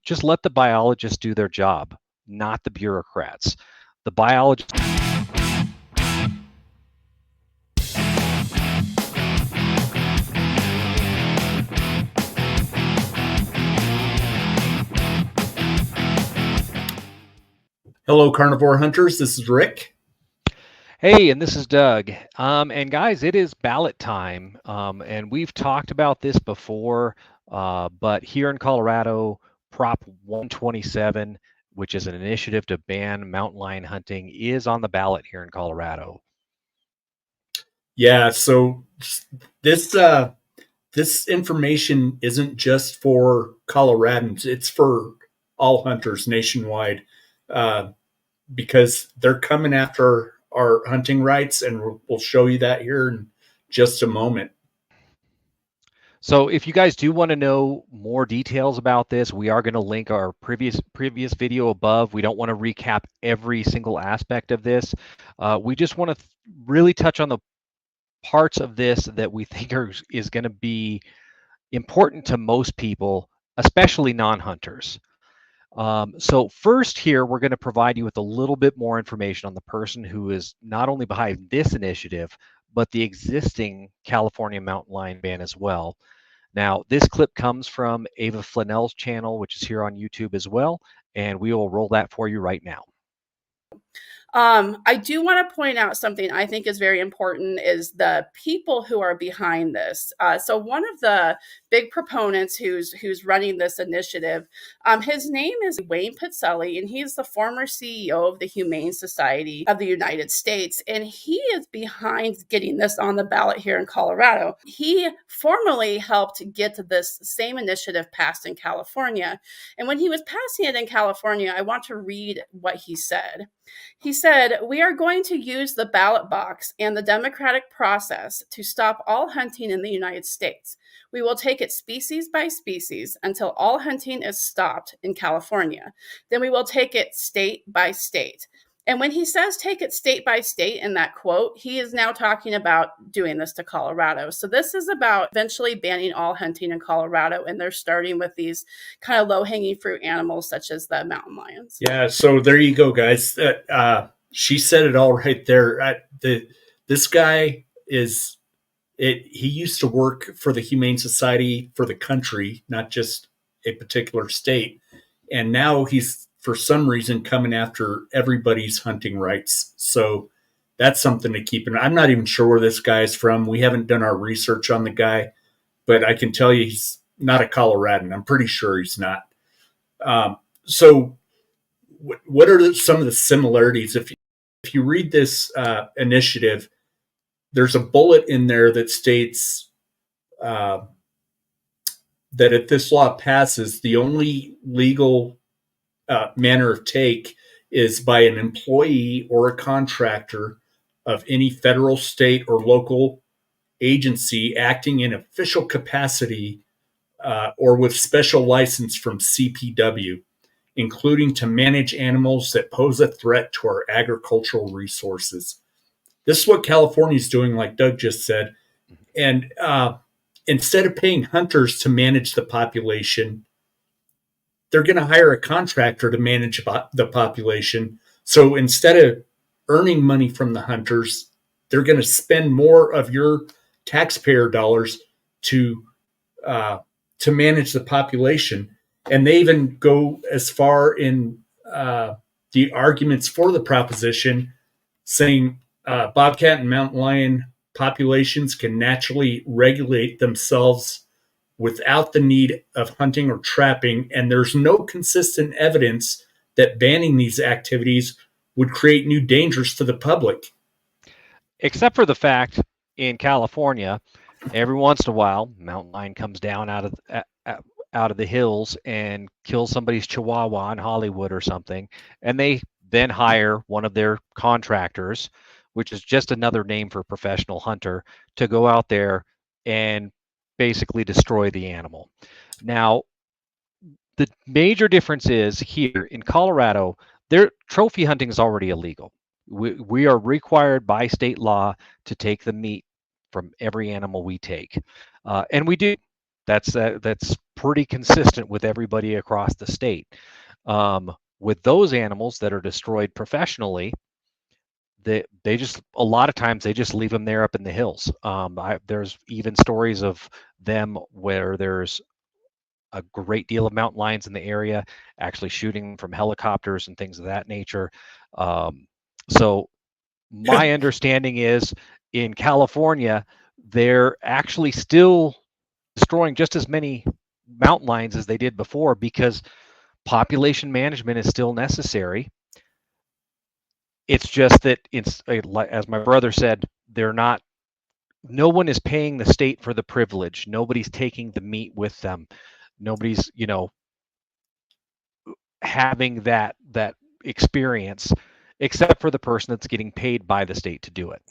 Just let the biologists do their job, not the bureaucrats. The biologists. Hello, carnivore hunters. This is Rick. Hey, and this is Doug. And guys, it is ballot time. And we've talked about this before, but here in Colorado, Prop 127, which is an initiative to ban mountain lion hunting, is on the ballot here in Colorado. Yeah, so this this information isn't just for Coloradans; it's for all hunters nationwide, because they're coming after our hunting rights, and we'll show you that here in just a moment. So if you guys do want to know more details about this, we are going to link our previous video above. We don't want to recap every single aspect of this. We just want to really touch on the parts of this that we think is going to be important to most people, especially non-hunters. So first here, we're going to provide you with a little bit more information on the person who is not only behind this initiative, but the existing California mountain lion ban as well. Now, this clip comes from Ava Flanell's channel, which is here on YouTube as well, and we will roll that for you right now. I do want to point out something I think is very important is the people who are behind this. So one of the big proponents who's running this initiative, his name is Wayne Pizzelli, and he's the former CEO of the Humane Society of the United States, and he is behind getting this on the ballot here in Colorado. He formally helped get this same initiative passed in California, and when he was passing it in California, I want to read what he said. He said, "We are going to use the ballot box and the democratic process to stop all hunting in the United States. We will take it species by species until all hunting is stopped in California. Then we will take it state by state." And when he says take it state by state in that quote, he is now talking about doing this to Colorado. So this is about eventually banning all hunting in Colorado, and they're starting with these kind of low-hanging fruit animals such as the mountain lions. Yeah, so there you go, guys. She said it all right there. This guy is he used to work for the Humane Society for the country, not just a particular state, and now he's for some reason coming after everybody's hunting rights. So that's something to keep in mind. I'm not even sure where this guy's from. We haven't done our research on the guy, but I can tell you he's not a Coloradan. I'm pretty sure he's not. So what are some of the similarities? If you read this initiative, there's a bullet in there that states that if this law passes, the only legal manner of take is by an employee or a contractor of any federal, state, or local agency acting in official capacity or with special license from CPW, including to manage animals that pose a threat to our agricultural resources. This is what California is doing, like Doug just said. And instead of paying hunters to manage the population, they're going to hire a contractor to manage the population. So instead of earning money from the hunters, they're going to spend more of your taxpayer dollars to manage the population. And they even go as far in the arguments for the proposition, saying bobcat and mountain lion populations can naturally regulate themselves without the need of hunting or trapping, and there's no consistent evidence that banning these activities would create new dangers to the public. Except for the fact in California, every once in a while, mountain lion comes down out of the hills and kills somebody's chihuahua in Hollywood or something, and they then hire one of their contractors, which is just another name for professional hunter, to go out there and basically destroy the animal. Now, the major difference is here in Colorado, their trophy hunting is already illegal. We are required by state law to take the meat from every animal we take, and we do. That's pretty consistent with everybody across the state. With those animals that are destroyed professionally, they just, a lot of times they just leave them there up in the hills. There's even stories of them where there's a great deal of mountain lions in the area, actually shooting from helicopters and things of that nature. So my understanding is in California, they're actually still destroying just as many mountain lions as they did before because population management is still necessary. It's just that it's, as my brother said, they're not, no one is paying the state for the privilege. Nobody's taking the meat with them. Nobody's, having that experience, except for the person that's getting paid by the state to do it.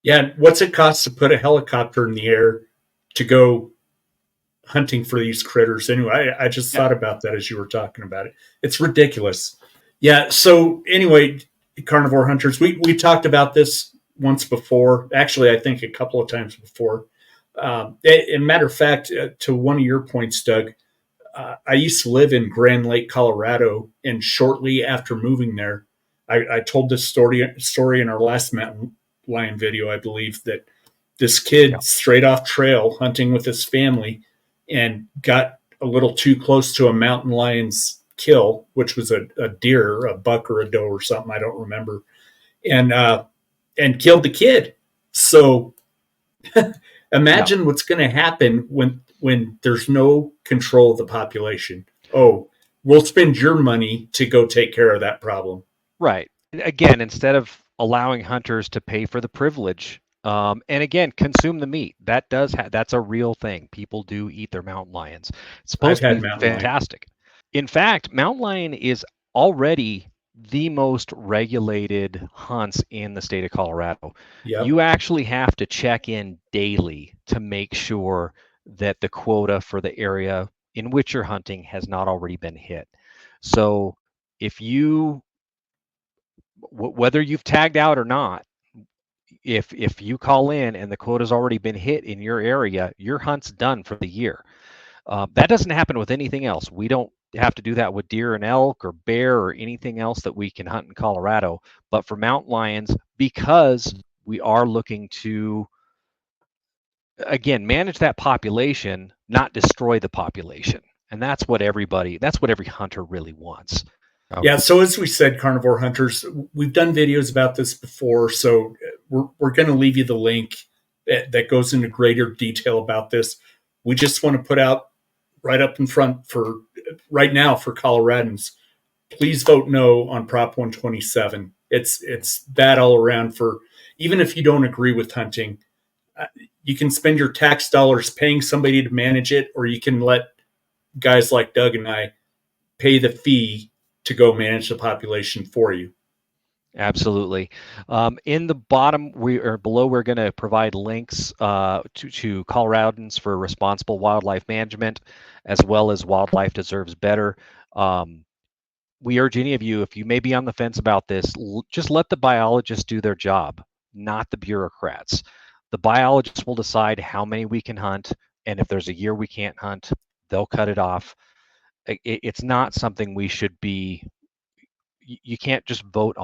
Yeah, what's it cost to put a helicopter in the air to go hunting for these critters? Anyway, I just thought about that as you were talking about it. It's ridiculous. Yeah. So anyway, carnivore hunters, we talked about this once before. Actually, I think a couple of times before. A matter of fact, to one of your points, Doug, I used to live in Grand Lake, Colorado, and shortly after moving there, I told this story in our last mountain lion video, I believe, that this kid straight off trail hunting with his family and got a little too close to a mountain lion's kill, which was a deer, a buck or a doe or something, I don't remember, and killed the kid. So imagine what's going to happen when there's no control of the population. Oh, we'll spend your money to go take care of that problem. Right. Again, instead of allowing hunters to pay for the privilege, and again, consume the meat. That that's a real thing. People do eat their mountain lions. It's supposed to be fantastic. In fact, mountain lion is already the most regulated hunts in the state of Colorado. Yep. You actually have to check in daily to make sure that the quota for the area in which you're hunting has not already been hit. So if you, whether you've tagged out or not, if you call in and the quota's already been hit in your area, your hunt's done for the year. That doesn't happen with anything else. We don't have to do that with deer and elk or bear or anything else that we can hunt in Colorado. But for mountain lions, because we are looking to, again, manage that population, not destroy the population. And that's what every hunter really wants. Yeah, so as we said, carnivore hunters, we've done videos about this before, so we're going to leave you the link that goes into greater detail about this. We just want to put out right up in front for right now for Coloradans, please vote no on Prop 127. It's bad all around. For even if you don't agree with hunting, you can spend your tax dollars paying somebody to manage it, or you can let guys like Doug and I pay the fee to go manage the population for you. Absolutely. In the bottom, below, we're going to provide links to Coloradans for responsible wildlife management, as well as Wildlife Deserves Better. We urge any of you, if you may be on the fence about this, just let the biologists do their job, not the bureaucrats. The biologists will decide how many we can hunt, and if there's a year we can't hunt, they'll cut it off. It's not something we should be. You can't just vote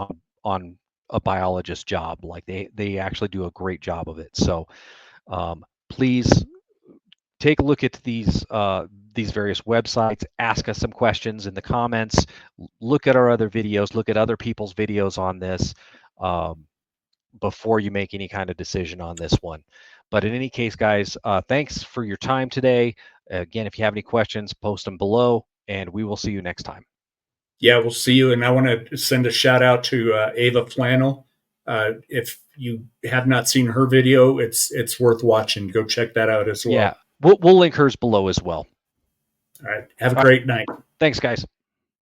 on a biologist's job. Like they actually do a great job of it. So please take a look at these various websites, ask us some questions in the comments, look at our other videos, look at other people's videos on this before you make any kind of decision on this one. But in any case, guys, thanks for your time today. Again, if you have any questions, post them below, and we will see you next time. Yeah, we'll see you. And I want to send a shout out to Ava Flannel. If you have not seen her video, it's worth watching. Go check that out as well. Yeah, we'll link hers below as well. All right. Have a great night. Thanks, guys.